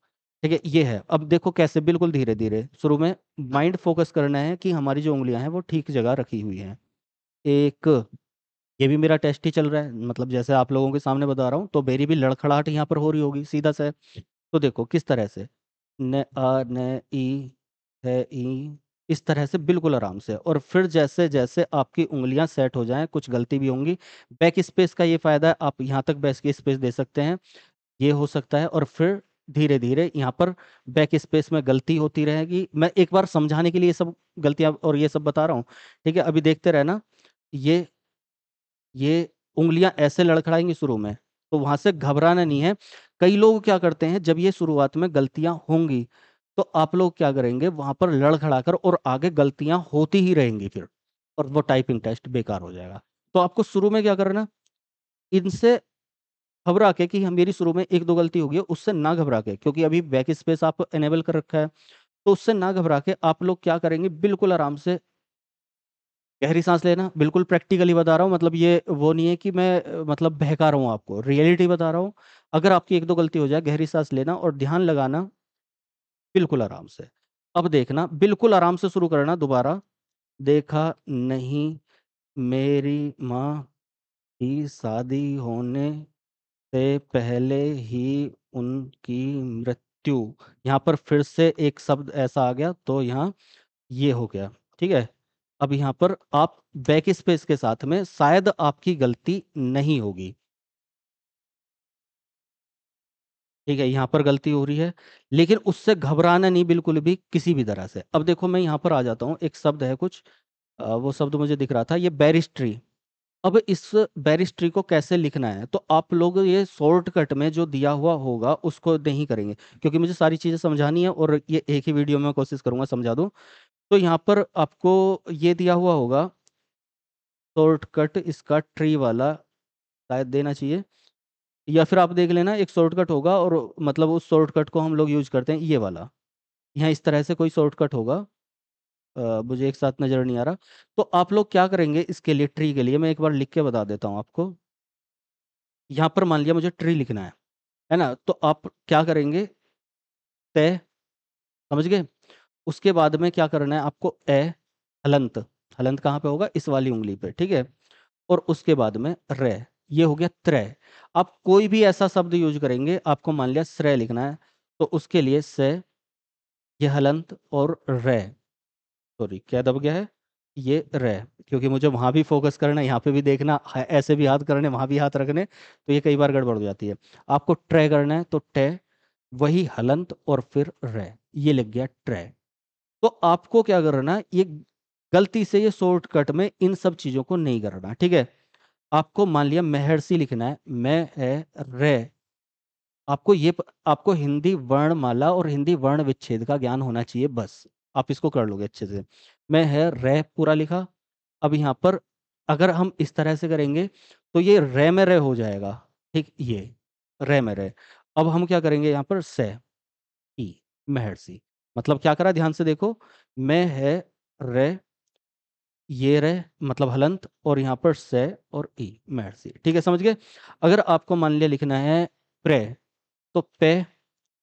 ठीक है, ये है। अब देखो कैसे, बिल्कुल धीरे धीरे शुरू में माइंड फोकस करना है कि हमारी जो उंगलियां हैं वो ठीक जगह रखी हुई हैं। एक, ये भी मेरा टेस्ट ही चल रहा है, मतलब जैसे आप लोगों के सामने बता रहा हूँ, तो मेरी भी लड़खड़ाहट यहाँ पर हो रही होगी सीधा से। तो देखो किस तरह से, न आ न ई है ई, इस तरह से बिल्कुल आराम से। और फिर जैसे जैसे आपकी उंगलियां सेट हो जाएं, कुछ गलती भी होंगी, बैक स्पेस का ये फायदा है, आप यहाँ तक बैक स्पेस दे सकते हैं, ये हो सकता है। और फिर धीरे धीरे यहाँ पर बैक स्पेस में गलती होती रहेगी, मैं एक बार समझाने के लिए सब गलतियां और ये सब बता रहा हूँ। ठीक है, अभी देखते रहना। ये ये उंगलियां ऐसे लड़खड़ाएंगी शुरू में, तो वहां से घबराना नहीं है। कई लोग क्या करते हैं, जब ये शुरुआत में गलतियां होंगी, तो आप लोग क्या करेंगे, वहां पर लड़खड़ाकर और आगे गलतियां होती ही रहेंगी फिर, और वो टाइपिंग टेस्ट बेकार हो जाएगा। तो आपको शुरू में क्या करना, इनसे घबरा के कि हम मेरी शुरू में एक दो गलती होगी, उससे ना घबरा के, क्योंकि अभी बैक स्पेस आप एनेबल कर रखा है, तो उससे ना घबरा के आप लोग क्या करेंगे, बिल्कुल आराम से गहरी सांस लेना। बिल्कुल प्रैक्टिकली बता रहा हूँ, मतलब ये वो नहीं है कि मैं मतलब बहका रहा हूँ आपको, रियलिटी बता रहा हूँ। अगर आपकी एक दो गलती हो जाए, गहरी सांस लेना और ध्यान लगाना, बिल्कुल आराम से। अब देखना, बिल्कुल आराम से शुरू करना दोबारा। देखा नहीं मेरी माँ की शादी होने से पहले ही उनकी मृत्यु, यहाँ पर फिर से एक शब्द ऐसा आ गया, तो यहाँ ये हो गया। ठीक है, अब यहाँ पर आप बैक स्पेस के साथ में शायद आपकी गलती नहीं होगी। ठीक है, यहाँ पर गलती हो रही है, लेकिन उससे घबराना नहीं बिल्कुल भी, किसी भी तरह से। अब देखो मैं यहाँ पर आ जाता हूँ, एक शब्द है कुछ, वो शब्द मुझे दिख रहा था, ये बैरिस्ट्री। अब इस बैरिस्ट्री को कैसे लिखना है, तो आप लोग ये शॉर्टकट में जो दिया हुआ होगा उसको नहीं करेंगे, क्योंकि मुझे सारी चीजें समझानी है, और ये एक ही वीडियो में कोशिश करूंगा समझा दूं। तो यहाँ पर आपको ये दिया हुआ होगा शॉर्टकट, इसका ट्री वाला शायद देना चाहिए, या फिर आप देख लेना, एक शॉर्टकट होगा, और मतलब उस शॉर्टकट को हम लोग यूज करते हैं, ये वाला। यहाँ इस तरह से कोई शॉर्टकट होगा, मुझे एक साथ नजर नहीं आ रहा। तो आप लोग क्या करेंगे, इसके लिए ट्री के लिए मैं एक बार लिख के बता देता हूँ आपको। यहाँ पर मान लिया मुझे ट्री लिखना है ना, तो आप क्या करेंगे, तय, समझ गए। उसके बाद में क्या करना है आपको, हलंत, हलंत कहाँ पे होगा, इस वाली उंगली पे, ठीक है। और उसके बाद में रे, ये हो गया त्रय। आप कोई भी ऐसा शब्द यूज करेंगे, आपको मान लिया श्रेय लिखना है, तो उसके लिए से, ये हलंत और रे, सॉरी क्या दब गया है, ये रे, क्योंकि मुझे वहां भी फोकस करना है, यहाँ पे भी देखना है, ऐसे भी हाथ करने, वहां भी हाथ रखने, तो ये कई बार गड़बड़ हो जाती है। आपको ट्रे करना है, तो टे, वही हलंत और फिर रे, ये लग गया ट्रे। तो आपको क्या करना है, ये गलती से ये शॉर्टकट में इन सब चीजों को नहीं करना, ठीक है। आपको मान लिया महर्षि लिखना है, मैं है रे, आपको हिंदी वर्णमाला और हिंदी वर्ण विच्छेद का ज्ञान होना चाहिए बस। आप इसको कर लोगे अच्छे से। मैं है रे पूरा लिखा। अब यहाँ पर अगर हम इस तरह से करेंगे तो ये रे में रे हो जाएगा। ठीक, ये रे में रे। अब हम क्या करेंगे यहाँ पर से ई महर्षि। मतलब क्या करा, ध्यान से देखो। मैं है रे, ये रे मतलब हलंत, और यहाँ पर से और ई महर्षि। ठीक है, समझ गए। अगर आपको मान लिया लिखना है प्रे, तो पे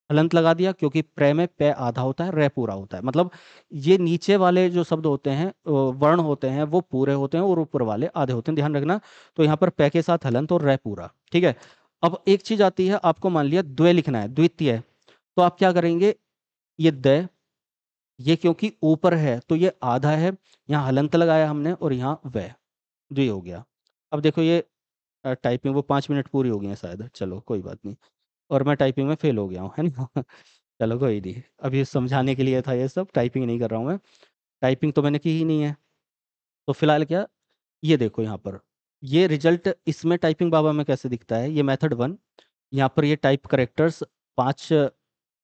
हलंत लगा दिया, क्योंकि प्रे में पे आधा होता है, रे पूरा होता है। मतलब ये नीचे वाले जो शब्द होते हैं वर्ण होते हैं वो पूरे होते हैं और ऊपर वाले आधे होते हैं, ध्यान रखना। तो यहाँ पर पे के साथ हलंत और रे पूरा। ठीक है। अब एक चीज आती है, आपको मान लिया द्वे लिखना है, द्वितीय। तो आप क्या करेंगे, ये द, ये क्योंकि ऊपर है तो ये आधा है, यहाँ हलंत लगाया हमने और यहाँ वे, द्वि हो गया। अब देखो ये टाइपिंग वो 5 मिनट पूरी हो गई है शायद, चलो कोई बात नहीं। और मैं टाइपिंग में फेल हो गया हूँ, है ना। चलो कोई नहीं, अभी समझाने के लिए था ये सब, टाइपिंग नहीं कर रहा हूँ मैं। टाइपिंग तो मैंने की ही नहीं है। तो फिलहाल क्या, ये देखो यहाँ पर ये रिजल्ट, इसमें टाइपिंग बाबा में कैसे दिखता है, ये मेथड 1। यहाँ पर ये टाइप करेक्टर्स 5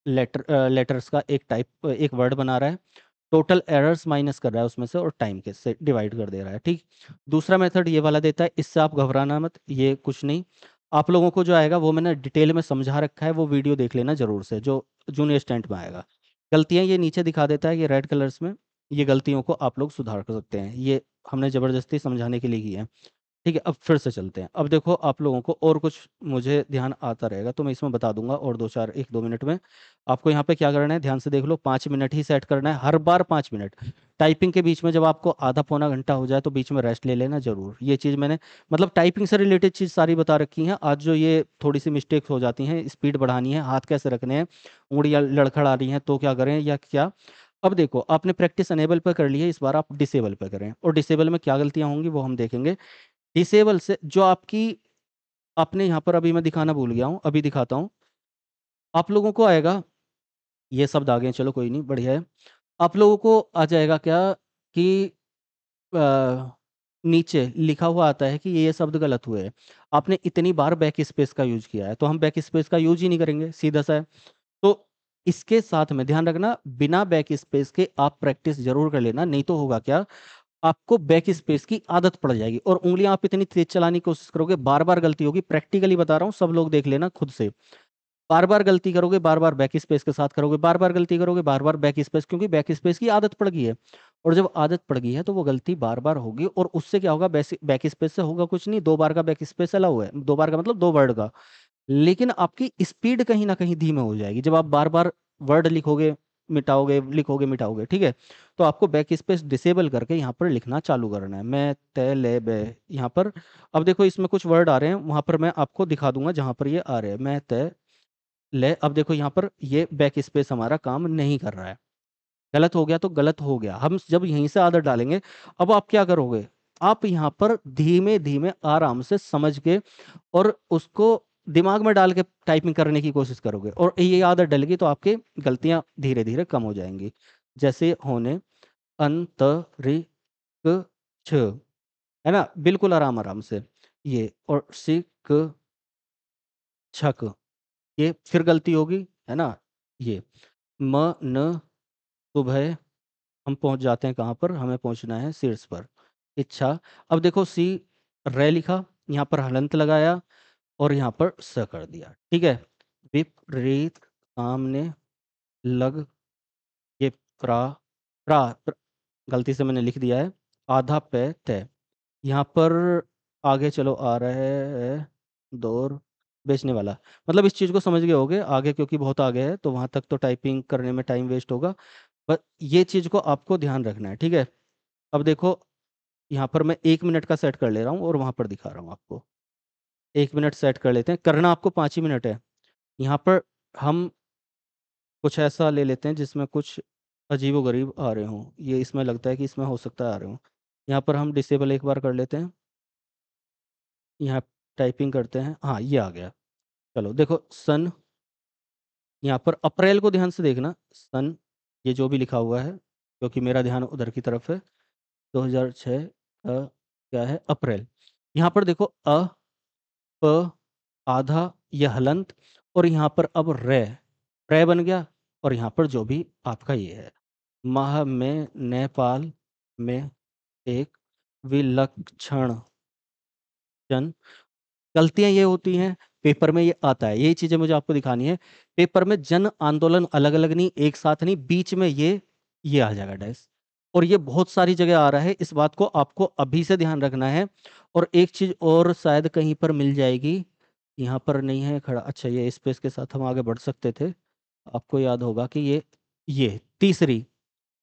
लेटर्स का एक वर्ड बना रहा है। टोटल एरर्स माइनस कर रहा है उसमें से और टाइम के से डिवाइड कर दे रहा है। ठीक। दूसरा मेथड ये वाला देता है, इससे आप घबराना मत, ये कुछ नहीं। आप लोगों को जो आएगा वो मैंने डिटेल में समझा रखा है, वो वीडियो देख लेना जरूर से, जो जूनियर स्टैंड में आएगा। गलतियां ये नीचे दिखा देता है, ये रेड कलर्स में। ये गलतियों को आप लोग सुधार कर सकते हैं, ये हमने जबरदस्ती समझाने के लिए की है। ठीक है, अब फिर से चलते हैं। अब देखो आप लोगों को और कुछ मुझे ध्यान आता रहेगा तो मैं इसमें बता दूंगा, और 1-2 मिनट में। आपको यहाँ पे क्या करना है, ध्यान से देख लो, 5 मिनट ही सेट करना है, हर बार 5 मिनट। टाइपिंग के बीच में जब आपको आधा पौना घंटा हो जाए तो बीच में रेस्ट ले लेना जरूर। ये चीज़ मैंने, मतलब टाइपिंग से रिलेटेड चीज़ सारी बता रखी हैं। आज जो ये थोड़ी सी मिस्टेक्स हो जाती हैं, स्पीड बढ़ानी है, हाथ कैसे रखने हैं, उंगलियां लड़खड़ा रही हैं तो क्या करें या क्या। अब देखो आपने प्रैक्टिस अनेबल पर कर ली है, इस बार आप डिसेबल पर करें, और डिसेबल में क्या गलतियां होंगी वो हम देखेंगे। डिसेबल से जो आपकी, आपने यहाँ पर, अभी मैं दिखाना भूल गया हूँ, अभी दिखाता हूँ। आप लोगों को आएगा, ये शब्द आ गए, चलो कोई नहीं, बढ़िया है। आप लोगों को आ जाएगा क्या कि नीचे लिखा हुआ आता है कि ये शब्द गलत हुए हैं। आपने इतनी बार बैक स्पेस का यूज किया है, तो हम बैक स्पेस का यूज ही नहीं करेंगे, सीधा सा है। तो इसके साथ में ध्यान रखना, बिना बैक स्पेस के आप प्रैक्टिस जरूर कर लेना, नहीं तो होगा क्या, आपको बैक स्पेस की आदत पड़ जाएगी और उंगलियां आप इतनी तेज चलाने की कोशिश करोगे, बार बार गलती होगी। प्रैक्टिकली बता रहा हूँ, सब लोग देख लेना खुद से। बार बार गलती करोगे, बार बार बैक स्पेस के साथ करोगे, बार बार गलती करोगे, बार बार बैक स्पेस, क्योंकि बैक स्पेस की आदत पड़ गई है। और जब आदत पड़ गई है तो वो गलती बार बार होगी, और उससे क्या होगा, बैक स्पेस से होगा कुछ नहीं, 2 बार का बैक स्पेस अलाउ है, 2 बार का मतलब 2 वर्ड का। लेकिन आपकी स्पीड कहीं ना कहीं धीमे हो जाएगी जब आप बार बार वर्ड लिखोगे, मिटाओगे, लिखोगे, मिटाओगे। ठीक है। तो आपको बैक स्पेस डिसेबल करके यहाँ पर लिखना चालू करना है, मैं तय ले बे, यहाँ पर। अब देखो इसमें कुछ वर्ड आ रहे हैं, वहां पर मैं आपको दिखा दूंगा जहां पर ये आ रहे हैं, मैं तय ले। अब देखो यहाँ पर ये बैक स्पेस हमारा काम नहीं कर रहा है, गलत हो गया तो गलत हो गया, हम जब यहीं से आदत डालेंगे। अब आप क्या करोगे, आप यहाँ पर धीमे धीमे आराम से समझ के और उसको दिमाग में डाल के टाइपिंग करने की कोशिश करोगे, और ये आदत डलेगी तो आपकी गलतियां धीरे धीरे कम हो जाएंगी। जैसे होने, अंतरिक्ष, है ना, बिल्कुल आराम आराम से। ये और शिक्षक, ये फिर गलती होगी, है ना। ये मन, सुबह, हम पहुंच जाते हैं कहाँ पर, हमें पहुंचना है शीर्ष पर, इच्छा। अब देखो सी, रे लिखा, यहाँ पर हलंत लगाया और यहाँ पर स कर दिया। ठीक है। विपरीत, सामने, लग, ये प्रा, गलती से मैंने लिख दिया है, आधा पे तय। यहाँ पर आगे चलो आ रहे है, दौर, बेचने वाला। मतलब इस चीज़ को समझ गए होगे आगे, क्योंकि बहुत आगे है तो वहां तक तो टाइपिंग करने में टाइम वेस्ट होगा। पर ये चीज़ को आपको ध्यान रखना है। ठीक है। अब देखो यहाँ पर मैं 1 मिनट का सेट कर ले रहा हूँ और वहां पर दिखा रहा हूँ आपको। 1 मिनट सेट कर लेते हैं, करना आपको 5 ही मिनट है। यहाँ पर हम कुछ ऐसा ले लेते हैं जिसमें कुछ अजीबोगरीब आ रहे हों, ये इसमें लगता है कि इसमें हो सकता है आ रहे हों। यहाँ पर हम डिसेबल एक बार कर लेते हैं, यहाँ टाइपिंग करते हैं, हाँ ये आ गया। चलो देखो सन, यहाँ पर अप्रैल को ध्यान से देखना, सन, ये जो भी लिखा हुआ है, क्योंकि मेरा ध्यान उधर की तरफ है। 2006 का क्या है, अप्रैल। यहाँ पर देखो अ, प, आधा, यह हलंत, और यहाँ पर अब रे बन गया। और यहाँ पर जो भी आपका ये है, माह में नेपाल में एक विलक्षण जन। गलतियां ये होती हैं, पेपर में ये आता है, यही चीजें मुझे आपको दिखानी है। पेपर में जन आंदोलन अलग अलग नहीं, एक साथ नहीं, बीच में ये आ जाएगा डैश। और ये बहुत सारी जगह आ रहा है, इस बात को आपको अभी से ध्यान रखना है। और एक चीज और शायद कहीं पर मिल जाएगी, यहाँ पर नहीं है खड़ा, अच्छा ये स्पेस के साथ हम आगे बढ़ सकते थे। आपको याद होगा कि ये तीसरी।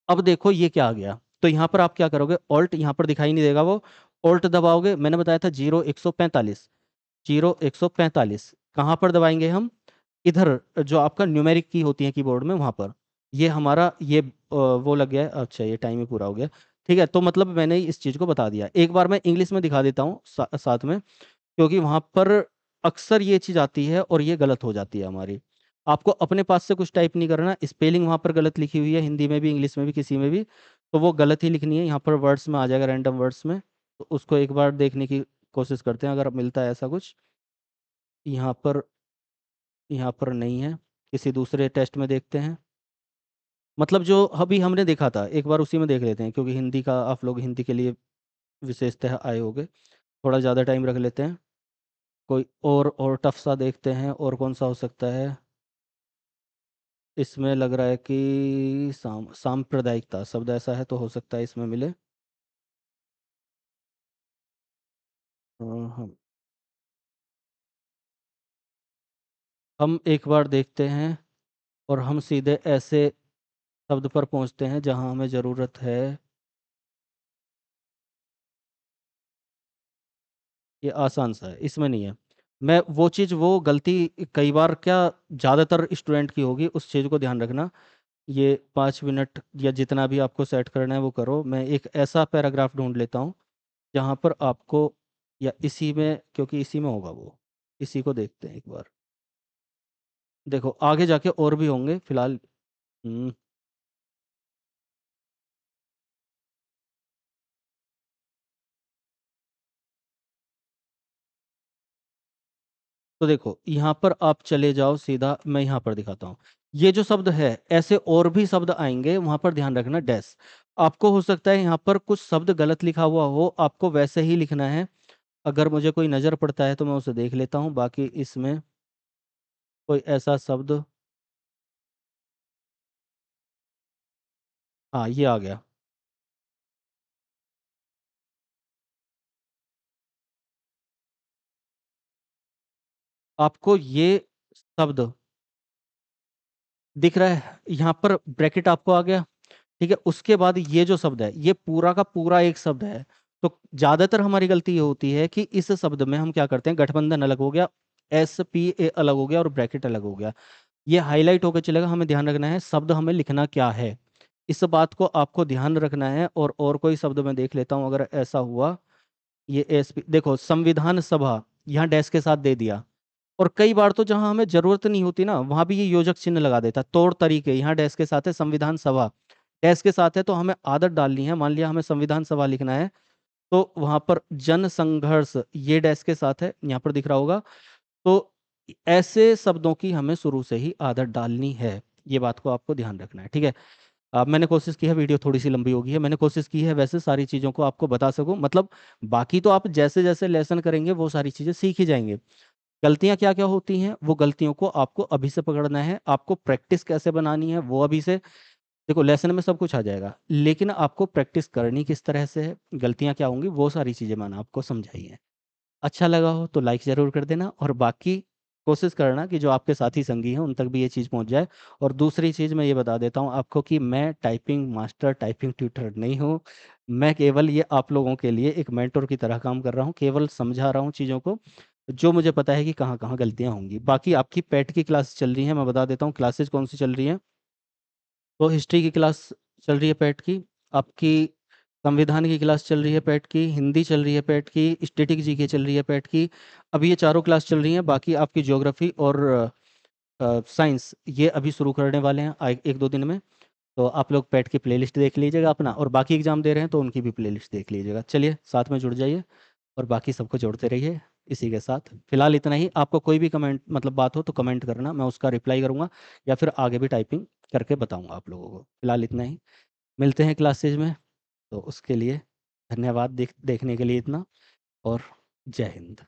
अब देखो ये क्या आ गया, तो यहाँ पर आप क्या करोगे, ऑल्ट, यहाँ पर दिखाई नहीं देगा वो, ऑल्ट दबाओगे, मैंने बताया था 0145, 0145 कहाँ पर दबाएंगे हम, इधर जो आपका न्यूमेरिक की होती है कीबोर्ड में वहां पर। ये हमारा ये वो लग गया है, अच्छा ये टाइम ही पूरा हो गया। ठीक है, तो मतलब मैंने इस चीज को बता दिया, एक बार मैं इंग्लिश में दिखा देता हूँ साथ में, क्योंकि वहां पर अक्सर ये चीज आती है और ये गलत हो जाती है हमारी। आपको अपने पास से कुछ टाइप नहीं करना, स्पेलिंग वहां पर गलत लिखी हुई है, हिंदी में भी इंग्लिश में भी किसी में भी, तो वो गलत ही लिखनी है। यहाँ पर वर्ड्स में आ जाएगा, रैंडम वर्ड्स में, तो उसको एक बार देखने की कोशिश करते हैं अगर मिलता है ऐसा कुछ। यहाँ पर यहाँ पर नहीं है, किसी दूसरे टेस्ट में देखते हैं। मतलब जो अभी हमने देखा था एक बार उसी में देख लेते हैं, क्योंकि हिंदी का आप लोग हिंदी के लिए विशेषतः आए होंगे, थोड़ा ज़्यादा टाइम रख लेते हैं। कोई और टफ सा देखते हैं, और कौन सा हो सकता है। इसमें लग रहा है कि सांप्रदायिकता शब्द ऐसा है, तो हो सकता है इसमें मिले। अ, हम हम एक बार देखते हैं, और हम सीधे ऐसे शब्द पर पहुंचते हैं जहां हमें ज़रूरत है। ये आसान सा है, इसमें नहीं है। मैं वो चीज़, वो गलती कई बार क्या ज़्यादातर स्टूडेंट की होगी, उस चीज़ को ध्यान रखना। ये 5 मिनट या जितना भी आपको सेट करना है वो करो, मैं एक ऐसा पैराग्राफ ढूंढ लेता हूँ जहाँ पर आपको, या इसी में, क्योंकि इसी में होगा वो, इसी को देखते हैं एक बार। देखो आगे जाके और भी होंगे फिलहाल। हम्म, तो देखो यहाँ पर आप चले जाओ सीधा, मैं यहाँ पर दिखाता हूँ। ये जो शब्द है, ऐसे और भी शब्द आएंगे, वहां पर ध्यान रखना डैश। आपको हो सकता है यहाँ पर कुछ शब्द गलत लिखा हुआ हो, आपको वैसे ही लिखना है। अगर मुझे कोई नजर पड़ता है तो मैं उसे देख लेता हूँ, बाकी इसमें कोई ऐसा शब्द, हाँ ये आ गया। आपको ये शब्द दिख रहा है, यहाँ पर ब्रैकेट आपको आ गया। ठीक है, उसके बाद ये जो शब्द है, ये पूरा का पूरा एक शब्द है। तो ज्यादातर हमारी गलती ये होती है कि इस शब्द में हम क्या करते हैं, गठबंधन अलग हो गया, SPA अलग हो गया, और ब्रैकेट अलग हो गया। ये हाईलाइट होकर चलेगा, हमें ध्यान रखना है शब्द हमें लिखना क्या है, इस बात को आपको ध्यान रखना है। और कोई शब्द मैं देख लेता हूँ अगर ऐसा हुआ। ये SP देखो, संविधान सभा यहाँ डैश के साथ दे दिया। और कई बार तो जहां हमें जरूरत नहीं होती ना, वहां भी ये योजक चिन्ह लगा देता। तौर तरीके, यहाँ डैश के साथ है, संविधान सभा डैश के साथ है, तो हमें आदत डालनी है। मान लिया हमें संविधान सभा लिखना है, तो वहां पर जन संघर्ष ये डैश के साथ है, यहाँ पर दिख रहा होगा। तो ऐसे शब्दों की हमें शुरू से ही आदत डालनी है, ये बात को आपको ध्यान रखना है, ठीक है। अब मैंने कोशिश की है, वीडियो थोड़ी सी लंबी होगी है, मैंने कोशिश की है वैसे सारी चीज़ों को आपको बता सकूं, मतलब बाकी तो आप जैसे जैसे लेसन करेंगे वो सारी चीज़ें सीख ही जाएंगे। गलतियां क्या क्या होती हैं, वो गलतियों को आपको अभी से पकड़ना है, आपको प्रैक्टिस कैसे बनानी है वो अभी से। देखो लेसन में सब कुछ आ जाएगा, लेकिन आपको प्रैक्टिस करनी किस तरह से है, गलतियां क्या होंगी, वो सारी चीज़ें मैंने आपको समझाई हैं। अच्छा लगा हो तो लाइक ज़रूर कर देना, और बाकी कोशिश करना कि जो आपके साथी संगी हैं उन तक भी ये चीज़ पहुंच जाए। और दूसरी चीज़ मैं ये बता देता हूँ आपको कि मैं टाइपिंग मास्टर, टाइपिंग ट्यूटर नहीं हूँ। मैं केवल ये आप लोगों के लिए एक मेंटर की तरह काम कर रहा हूँ, केवल समझा रहा हूँ चीज़ों को, जो मुझे पता है कि कहाँ कहाँ गलतियाँ होंगी। बाकी आपकी पेट की क्लास चल रही है, मैं बता देता हूँ क्लासेज कौन सी चल रही हैं। तो हिस्ट्री की क्लास चल रही है पेट की आपकी, संविधान की क्लास चल रही है पेट की, हिंदी चल रही है पेट की, स्टैटिक जीके चल रही है पेट की। अभी ये चारों क्लास चल रही हैं, बाकी आपकी ज्योग्राफी और साइंस ये अभी शुरू करने वाले हैं एक दो दिन में। तो आप लोग पेट की प्लेलिस्ट देख लीजिएगा अपना, और बाकी एग्जाम दे रहे हैं तो उनकी भी प्लेलिस्ट देख लीजिएगा। चलिए साथ में जुड़ जाइए। और बाकी सबको जोड़ते रहिए। इसी के साथ फिलहाल इतना ही। आपको कोई भी कमेंट मतलब बात हो तो कमेंट करना, मैं उसका रिप्लाई करूँगा या फिर आगे भी टाइपिंग करके बताऊँगा आप लोगों को। फिलहाल इतना ही। मिलते हैं क्लासेज में। तो उसके लिए धन्यवाद देखने के लिए इतना। और जय हिंद।